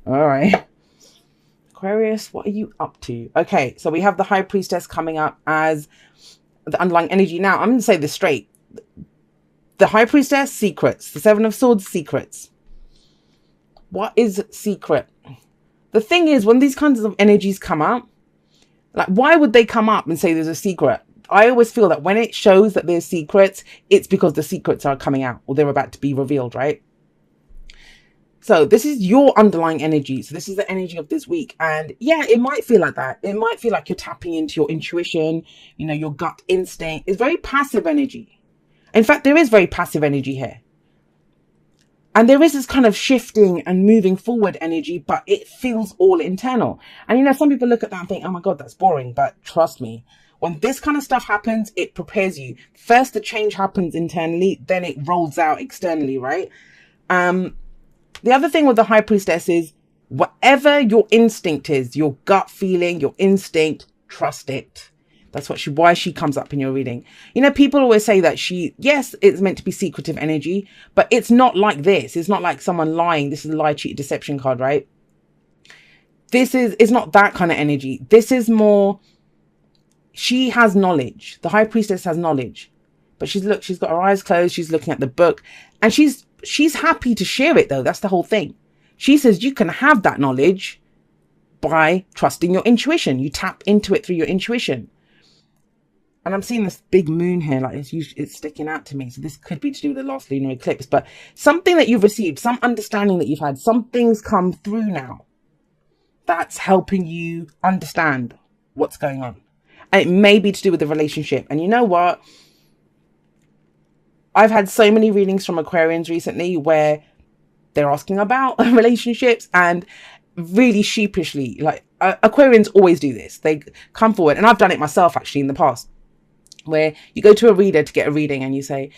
All right. Aquarius, what are you up to? Okay, so we have the High Priestess coming up as the underlying energy. Now, I'm going to say this straight. The High Priestess, secrets. The Seven of Swords, secrets. What is secret? The thing is, when these kinds of energies come up, like, why would they come up and say there's a secret? I always feel that when it shows that there's secrets, it's because the secrets are coming out or they're about to be revealed, right? So this is your underlying energy. So this is the energy of this week. And yeah, it might feel like that. It might feel like you're tapping into your intuition, you know, your gut instinct. It's very passive energy. In fact, there is very passive energy here. And there is this kind of shifting and moving forward energy, but it feels all internal. And, you know, some people look at that and think, oh my God, that's boring. But trust me, when this kind of stuff happens, it prepares you. First, the change happens internally, then it rolls out externally, right? The other thing with the High Priestess is whatever your instinct is, your gut feeling, your instinct, trust it. That's why she comes up in your reading. You know, people always say that yes, it's meant to be secretive energy, but it's not like this. It's not like someone lying. This is a lie, cheat, deception card, right? It's not that kind of energy. This is more, she has knowledge. The High Priestess has knowledge, but she's got her eyes closed. She's looking at the book and she's happy to share it though. That's the whole thing. She says you can have that knowledge by trusting your intuition. You tap into it through your intuition. And I'm seeing this big moon here, like it's sticking out to me. So this could be to do with the last lunar eclipse, but something that you've received, some understanding that you've had, some things come through now that's helping you understand what's going on. And it may be to do with the relationship. And you know what? I've had so many readings from Aquarians recently where they're asking about relationships and really sheepishly, like Aquarians always do this. They come forward, and I've done it myself actually in the past, where you go to a reader to get a reading and you say,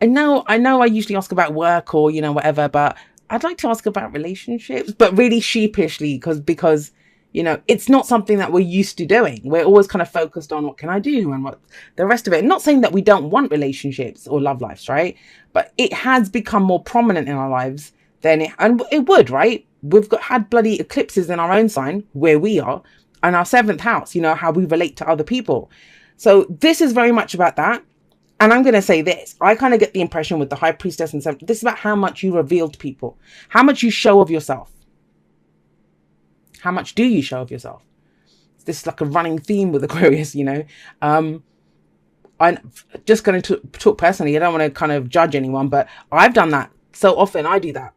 I know I usually ask about work or, you know, whatever, but I'd like to ask about relationships, but really sheepishly because, you know, it's not something that we're used to doing. We're always kind of focused on what can I do and what the rest of it. Not saying that we don't want relationships or love lives, right? But it has become more prominent in our lives than it would, right? We've had bloody eclipses in our own sign where we are, and our 7th house, you know, how we relate to other people. So this is very much about that. And I'm going to say this, I kind of get the impression with the High Priestess and 7th, this is about how much you reveal to people, how much you show of yourself. How much do you show of yourself? This is like a running theme with Aquarius, you know. I'm just going to talk personally. I don't want to kind of judge anyone, but I've done that so often. I do that.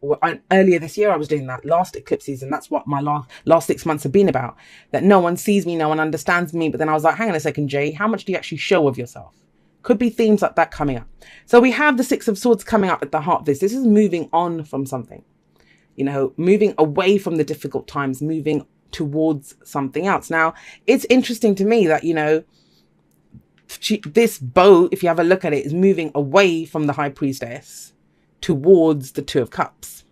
Earlier this year, I was doing that last eclipse season. That's what my last 6 months have been about. That no one sees me, no one understands me. But then I was like, hang on a second, Jay, how much do you actually show of yourself? Could be themes like that coming up. So we have the 6 of Swords coming up at the heart of this. This is moving on from something. You know, moving away from the difficult times, moving towards something else. Now, it's interesting to me that, you know, this bow, if you have a look at it, is moving away from the High Priestess towards the 2 of Cups.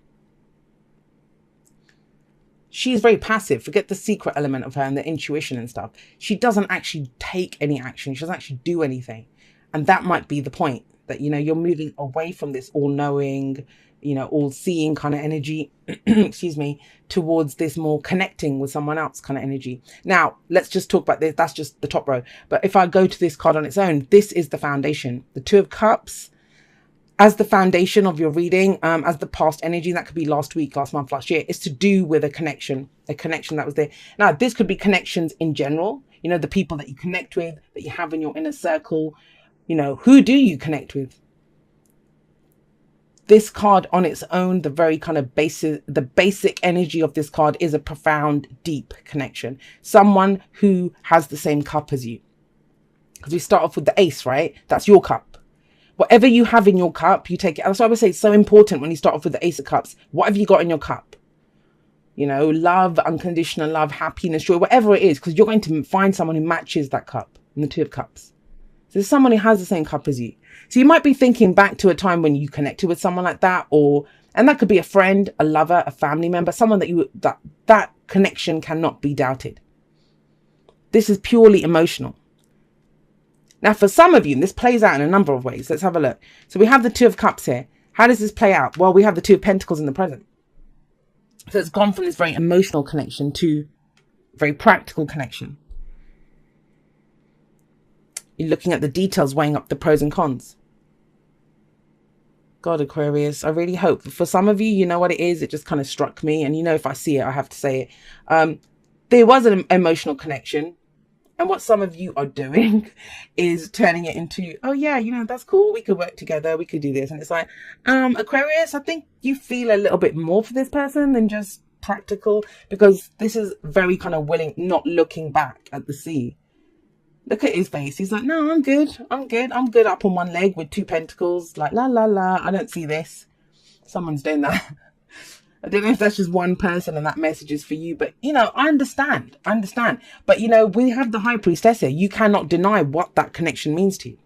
She's very passive. Forget the secret element of her and the intuition and stuff. She doesn't actually take any action. She doesn't actually do anything. And that might be the point, that, you know, you're moving away from this all-knowing, you know, all-seeing kind of energy, excuse me, towards this more connecting with someone else kind of energy. Now, let's just talk about this. That's just the top row. But if I go to this card on its own, this is the foundation. The 2 of Cups as the foundation of your reading, as the past energy, that could be last week, last month, last year, is to do with a connection that was there. Now, this could be connections in general, you know, the people that you connect with, that you have in your inner circle, you know, who do you connect with? This card on its own, the very kind of basic energy of this card is a profound, deep connection. Someone who has the same cup as you. Because we start off with the ace, right? That's your cup. Whatever you have in your cup, you take it. That's why I would say it's so important when you start off with the Ace of Cups. What have you got in your cup? You know, love, unconditional love, happiness, joy, whatever it is, because you're going to find someone who matches that cup in the 2 of Cups. So there's someone who has the same cup as you. So you might be thinking back to a time when you connected with someone like that, and that could be a friend, a lover, a family member, someone that connection cannot be doubted. This is purely emotional. Now, for some of you, and this plays out in a number of ways. Let's have a look. So we have the 2 of Cups here. How does this play out? Well, we have the 2 of Pentacles in the present. So it's gone from this very emotional connection to very practical connection. You're looking at the details, weighing up the pros and cons. God, Aquarius, I really hope for some of you, you know what it is. It just kind of struck me. And, you know, if I see it, I have to say it. There was an emotional connection. And what some of you are doing is turning it into, oh, yeah, you know, that's cool. We could work together. We could do this. And it's like, Aquarius, I think you feel a little bit more for this person than just practical, because this is very kind of willing, not looking back at the sea. Look at his face. He's like, no, I'm good. I'm good up on one leg with 2 pentacles. Like, la, la, la. I don't see this. Someone's doing that. I don't know if that's just one person and that message is for you, but, you know, I understand. But, you know, we have the High Priestess here. You cannot deny what that connection means to you.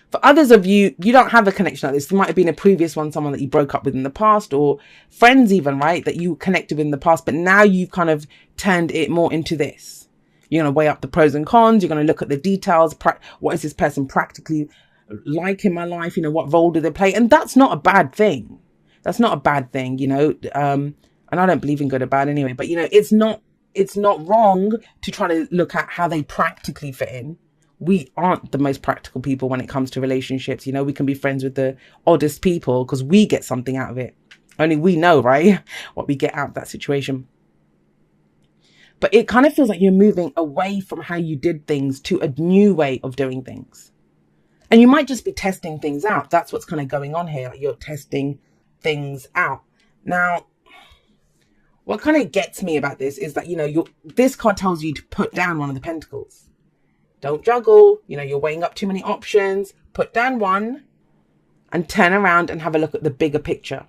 For others of you, you don't have a connection like this. There might have been a previous one, someone that you broke up with in the past, or friends even, right, that you connected with in the past. But now you've kind of turned it more into this. You're going to weigh up the pros and cons. You're going to look at the details. What is this person practically like in my life? You know, what role do they play? And that's not a bad thing. That's not a bad thing, you know, and I don't believe in good or bad anyway, but, you know, it's not wrong to try to look at how they practically fit in. We aren't the most practical people when it comes to relationships. You know, we can be friends with the oddest people because we get something out of it. Only we know, right, what we get out of that situation. But it kind of feels like you're moving away from how you did things to a new way of doing things. And you might just be testing things out. That's what's kind of going on here. You're testing things out. Now, what kind of gets me about this is that, you know, this card tells you to put down one of the pentacles. Don't juggle. You know, you're weighing up too many options. Put down one and turn around and have a look at the bigger picture.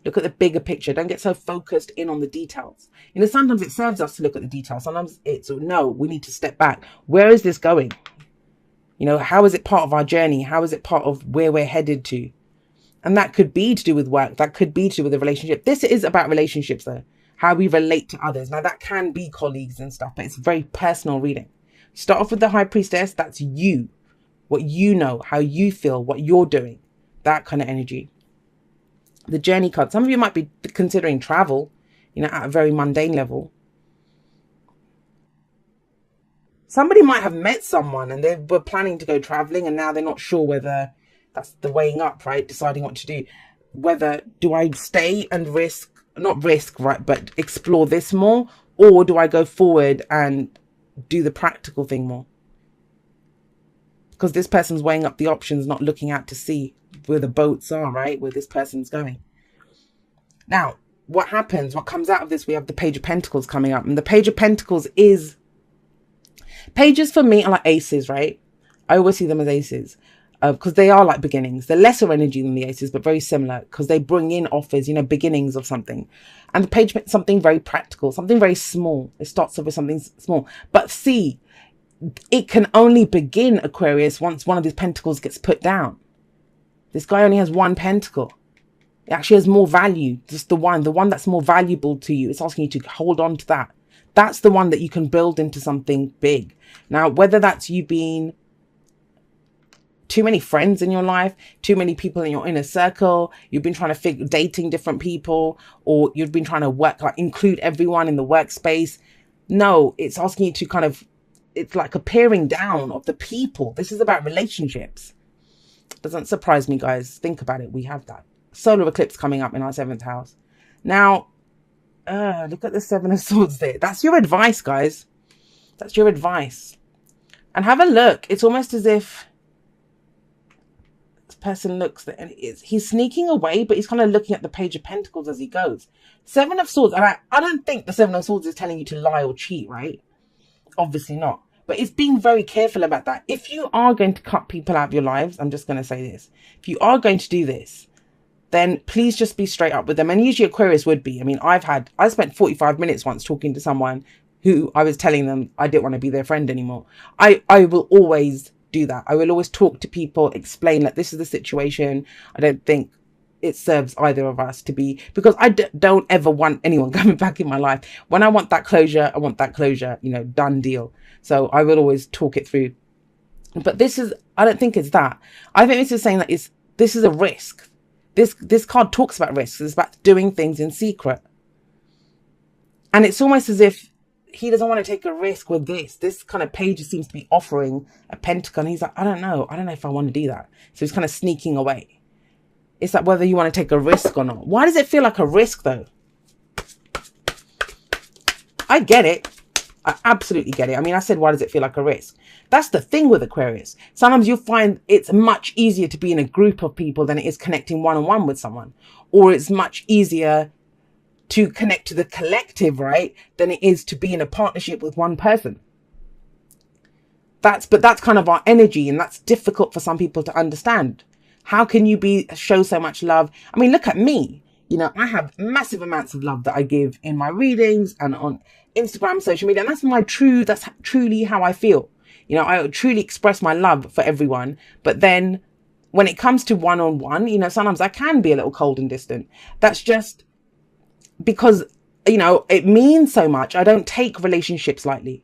Look at the bigger picture. Don't get so focused in on the details. You know, sometimes it serves us to look at the details. Sometimes it's, no, we need to step back. Where is this going? You know, how is it part of our journey? How is it part of where we're headed to? And that could be to do with work. That could be to do with a relationship. This is about relationships, though. How we relate to others. Now, that can be colleagues and stuff, but it's very personal reading. Start off with the High Priestess. That's you. What you know, how you feel, what you're doing. That kind of energy. The Journey card. Some of you might be considering travel, you know, at a very mundane level. Somebody might have met someone and they were planning to go traveling and now they're not sure whether... That's the weighing up, right? Deciding what to do. Whether do I stay and not risk, right, but explore this more, or do I go forward and do the practical thing more? Because this person's weighing up the options, not looking out to see where the boats are, right? Where this person's going. Now, what happens? What comes out of this? We have the Page of Pentacles coming up. And the Page of Pentacles is... Pages for me are like aces, right? I always see them as aces. Because they are like beginnings. They're lesser energy than the aces, but very similar because they bring in offers, you know, beginnings of something. And the page is something very practical, something very small. It starts off with something small. But see, it can only begin, Aquarius, once one of these pentacles gets put down. This guy only has 1 pentacle. It actually has more value. Just the one that's more valuable to you. It's asking you to hold on to that. That's the one that you can build into something big. Now, whether that's you being... too many friends in your life, too many people in your inner circle, you've been trying to dating different people, or you've been trying to include everyone in the workspace. No, it's asking you to kind of, it's like a paring down of the people. This is about relationships. Doesn't surprise me, guys. Think about it. We have that. Solar eclipse coming up in our 7th house. Now, look at the 7 of Swords there. That's your advice, guys. That's your advice. And have a look. It's almost as if person looks that, and he's sneaking away, but he's kind of looking at the Page of Pentacles as he goes. 7 of Swords, and I don't think the 7 of Swords is telling you to lie or cheat, right? Obviously not. But it's being very careful about that. If you are going to cut people out of your lives, I'm just going to say this. If you are going to do this, then please just be straight up with them. And usually Aquarius would be. I mean, I spent 45 minutes once talking to someone who I was telling them I didn't want to be their friend anymore. I will always do that. I will always talk to people, explain that this is the situation. I don't think it serves either of us to be, because I don't ever want anyone coming back in my life. When I want that closure, I want that closure, you know, done deal. So I will always talk it through. But this is, I don't think it's that. I think this is saying that this is a risk. This card talks about risks. It's about doing things in secret. And it's almost as if he doesn't want to take a risk with this. This kind of page seems to be offering a pentagon. He's like, I don't know if I want to do that. So he's kind of sneaking away. It's like whether you want to take a risk or not. Why does it feel like a risk though? I get it. I absolutely get it. I mean, I said, why does it feel like a risk? That's the thing with Aquarius. Sometimes you'll find it's much easier to be in a group of people than it is connecting one-on-one with someone. Or it's much easier to connect to the collective, right, than it is to be in a partnership with one person. But that's kind of our energy, and that's difficult for some people to understand. How can you show so much love? I mean, look at me. You know, I have massive amounts of love that I give in my readings and on Instagram, social media, and that's truly how I feel. You know, I truly express my love for everyone. But then when it comes to one-on-one, you know, sometimes I can be a little cold and distant. That's just because, you know, it means so much. I don't take relationships lightly.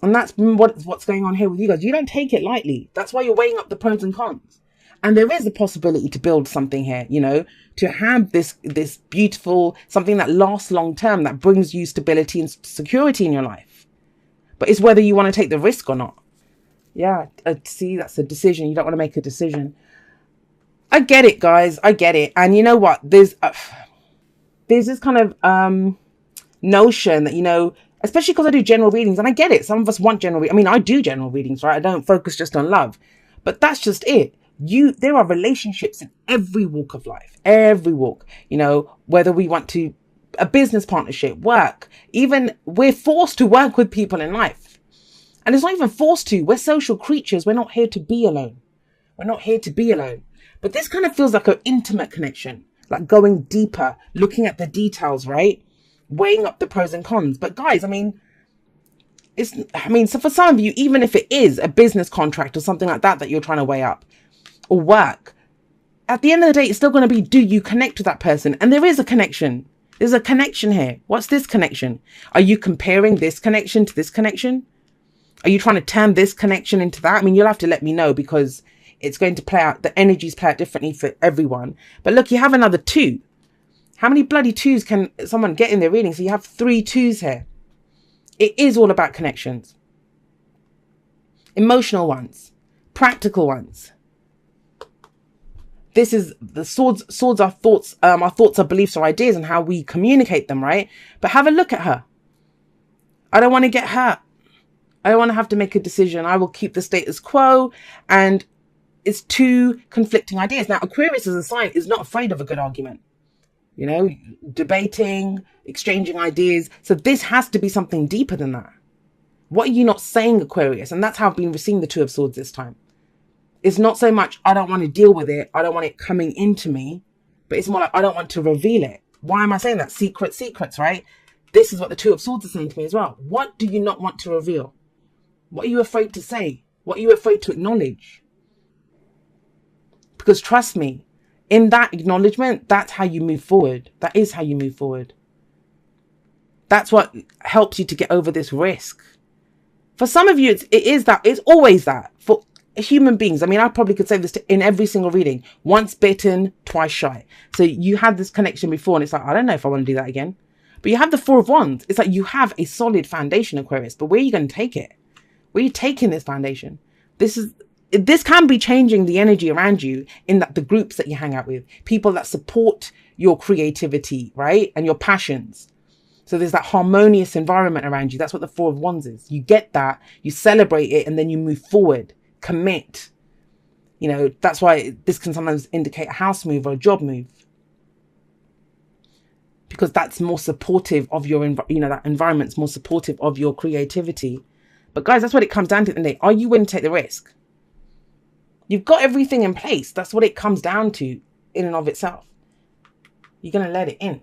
And that's what's going on here with you guys. You don't take it lightly. That's why you're weighing up the pros and cons. And there is a possibility to build something here, you know, to have this beautiful, something that lasts long term, that brings you stability and security in your life. But it's whether you want to take the risk or not. Yeah, see, that's a decision. You don't want to make a decision. I get it, guys. I get it. And you know what? There's this kind of notion that, you know, especially because I do general readings, and I get it. Some of us want general readings. I mean, I do general readings, right? I don't focus just on love, but that's just it. There are relationships in every walk of life, every walk, you know, whether we want to, a business partnership, work, even we're forced to work with people in life. And it's not even forced to. We're social creatures. We're not here to be alone. We're not here to be alone. But this kind of feels like an intimate connection, like going deeper, looking at the details, right? Weighing up the pros and cons. But guys, I mean, so for some of you, even if it is a business contract or something like that you're trying to weigh up or work, at the end of the day, it's still going to be, do you connect with that person? And there is a connection. There's a connection here. What's this connection? Are you comparing this connection to this connection? Are you trying to turn this connection into that? I mean, you'll have to let me know, because it's going to play out, the energies play out differently for everyone. But look, you have another 2. How many bloody 2s can someone get in their reading? So you have 3 2s here. It is all about connections. Emotional ones. Practical ones. This is the swords are thoughts. Our thoughts are beliefs or ideas, and how we communicate them, right? But have a look at her. I don't want to get hurt. I don't want to have to make a decision. I will keep the status quo. And it's 2 conflicting ideas. Now, Aquarius as a sign is not afraid of a good argument. You know, debating, exchanging ideas. So this has to be something deeper than that. What are you not saying, Aquarius? And that's how I've been receiving the 2 of Swords this time. It's not so much, I don't want to deal with it. I don't want it coming into me. But it's more like, I don't want to reveal it. Why am I saying that? Secrets, right? This is what the 2 of Swords are saying to me as well. What do you not want to reveal? What are you afraid to say? What are you afraid to acknowledge? Because trust me, in that acknowledgement, that's how you move forward. That is how you move forward. That's what helps you to get over this risk. For some of you, it's always that. For human beings, I mean, I probably could say this in every single reading. Once bitten, twice shy. So you had this connection before, and it's like, I don't know if I want to do that again. But you have the 4 of Wands. It's like you have a solid foundation, Aquarius. But where are you going to take it? Where are you taking this foundation? This can be changing the energy around you in that the groups that you hang out with, people that support your creativity, right? And your passions. So there's that harmonious environment around you. That's what the 4 of Wands is. You get that, you celebrate it, and then you move forward, commit. You know, that's why this can sometimes indicate a house move or a job move. Because that's more supportive of your, that environment's more supportive of your creativity. But guys, that's what it comes down to at the end of the day. Are you willing to take the risk? You've got everything in place. That's what it comes down to in and of itself. You're going to let it in.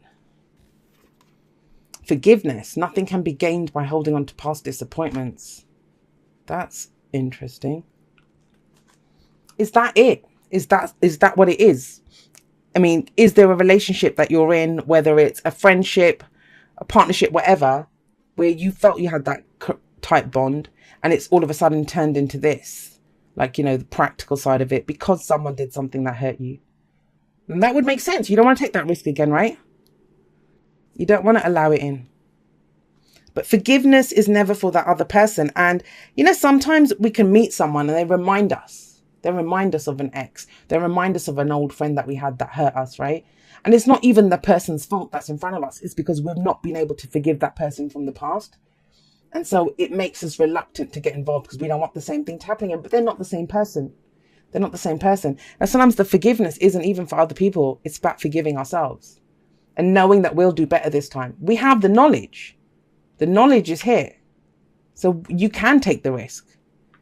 Forgiveness. Nothing can be gained by holding on to past disappointments. That's interesting. Is that it? Is that what it is? I mean, is there a relationship that you're in, whether it's a friendship, a partnership, whatever, where you felt you had that type bond, and it's all of a sudden turned into this? Like, the practical side of it, because someone did something that hurt you. And that would make sense. You don't want to take that risk again, right? You don't want to allow it in. But forgiveness is never for that other person. And, sometimes we can meet someone and they remind us. They remind us of an ex. They remind us of an old friend that we had that hurt us, right? And it's not even the person's fault that's in front of us. It's because we've not been able to forgive that person from the past. And so it makes us reluctant to get involved because we don't want the same thing to happen again. But they're not the same person. They're not the same person. And sometimes the forgiveness isn't even for other people. It's about forgiving ourselves and knowing that we'll do better this time. We have the knowledge. The knowledge is here. So you can take the risk.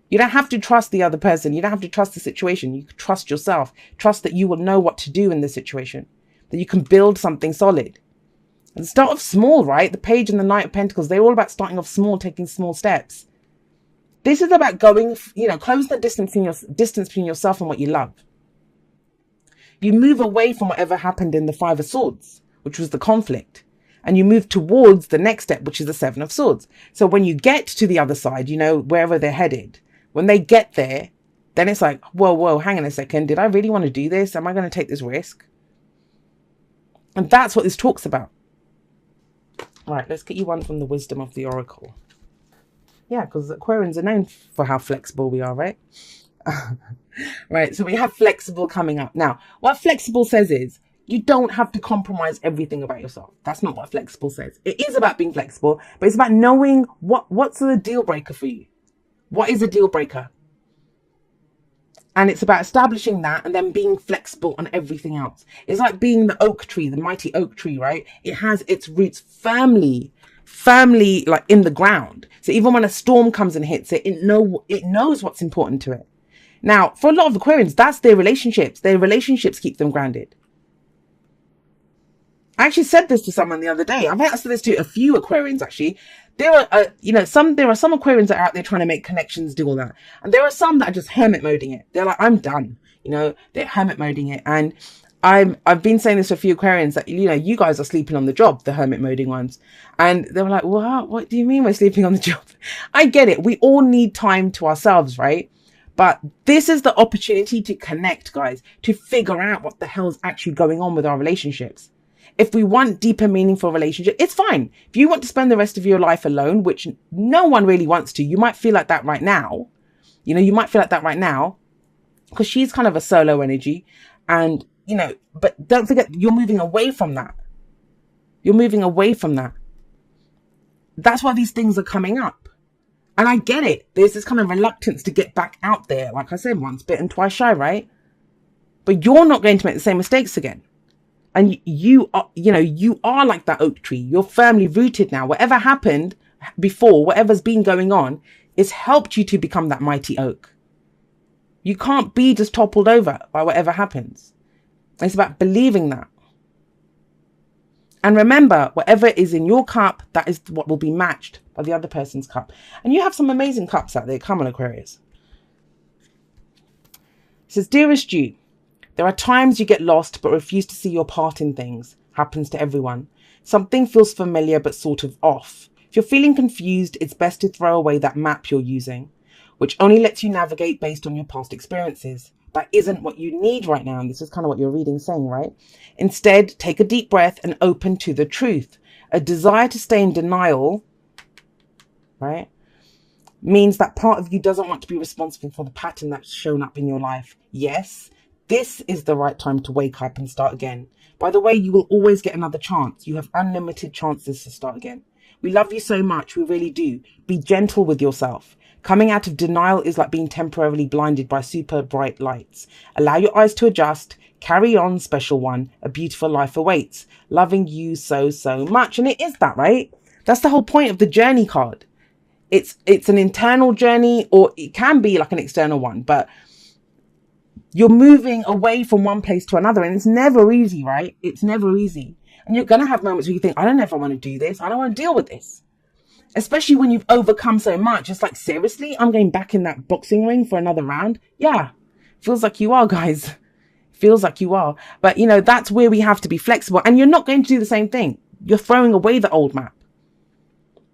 You don't have to trust the other person. You don't have to trust the situation. You can trust yourself. Trust that you will know what to do in the situation. That you can build something solid. And start off small, right? The Page and the Knight of Pentacles, they're all about starting off small, taking small steps. This is about going, close the distance between yourself and what you love. You move away from whatever happened in the Five of Swords, which was the conflict. And you move towards the next step, which is the Seven of Swords. So when you get to the other side, wherever they're headed, when they get there, then it's like, whoa, hang on a second. Did I really want to do this? Am I going to take this risk? And that's what this talks about. All right, let's get you one from the Wisdom of the Oracle. Yeah, because Aquarians are known for how flexible we are, right? Right, so we have flexible coming up. Now, what flexible says is, you don't have to compromise everything about yourself. That's not what flexible says. It is about being flexible, but it's about knowing what's the deal breaker for you. What is a deal breaker? And it's about establishing that and then being flexible on everything else. It's like being the oak tree, the mighty oak tree, right? It has its roots firmly like in the ground. So even when a storm comes and hits it, it knows what's important to it. Now, for a lot of Aquarians, that's their relationships. Their relationships keep them grounded. I actually said this to someone the other day. I've asked this to a few Aquarians, actually. There are some Aquarians that are out there trying to make connections, do all that. And there are some that are just hermit moding it. They're like, I'm done. They're hermit moding it. And I've been saying this to a few Aquarians that, you guys are sleeping on the job, the hermit moding ones. And they were like, what do you mean we're sleeping on the job? I get it. We all need time to ourselves, right? But this is the opportunity to connect, guys, to figure out what the hell's actually going on with our relationships. If we want deeper, meaningful relationship, it's fine. If you want to spend the rest of your life alone, which no one really wants to, you might feel like that right now. You might feel like that right now because she's kind of a solo energy. And, but don't forget, you're moving away from that. You're moving away from that. That's why these things are coming up. And I get it. There's this kind of reluctance to get back out there. Like I said, once bitten, twice shy, right? But you're not going to make the same mistakes again. And you are like that oak tree. You're firmly rooted now. Whatever happened before, whatever's been going on, it's helped you to become that mighty oak. You can't be just toppled over by whatever happens. It's about believing that. And remember, whatever is in your cup, that is what will be matched by the other person's cup. And you have some amazing cups out there. Come on, Aquarius. It says, Dearest Jude, there are times you get lost but refuse to see your part in things. Happens to everyone. Something feels familiar but sort of off. If you're feeling confused, it's best to throw away that map you're using, which only lets you navigate based on your past experiences. That isn't what you need right now. And this is kind of what your reading's saying, right? Instead, take a deep breath and open to the truth. A desire to stay in denial, right, means that part of you doesn't want to be responsible for the pattern that's shown up in your life. Yes, this is the right time to wake up and start again. By the way, you will always get another chance. You have unlimited chances to start again. We love you so much. We really do. Be gentle with yourself. Coming out of denial is like being temporarily blinded by super bright lights. Allow your eyes to adjust. Carry on, special one. A beautiful life awaits. Loving you so, so much. And it is that, right? That's the whole point of the journey card. It's an internal journey, or it can be like an external one, but you're moving away from one place to another, and it's never easy, right? It's never easy. And you're going to have moments where you think, I don't know if I want to do this. I don't want to deal with this. Especially when you've overcome so much. It's like, seriously, I'm going back in that boxing ring for another round. Yeah, feels like you are, guys. Feels like you are. But, that's where we have to be flexible. And you're not going to do the same thing. You're throwing away the old map.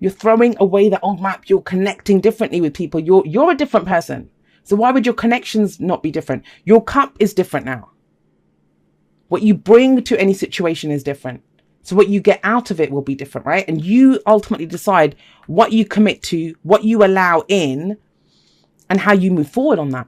You're throwing away the old map. You're connecting differently with people. You're a different person. So why would your connections not be different? Your cup is different now. What you bring to any situation is different. So what you get out of it will be different, right? And you ultimately decide what you commit to, what you allow in, and how you move forward on that.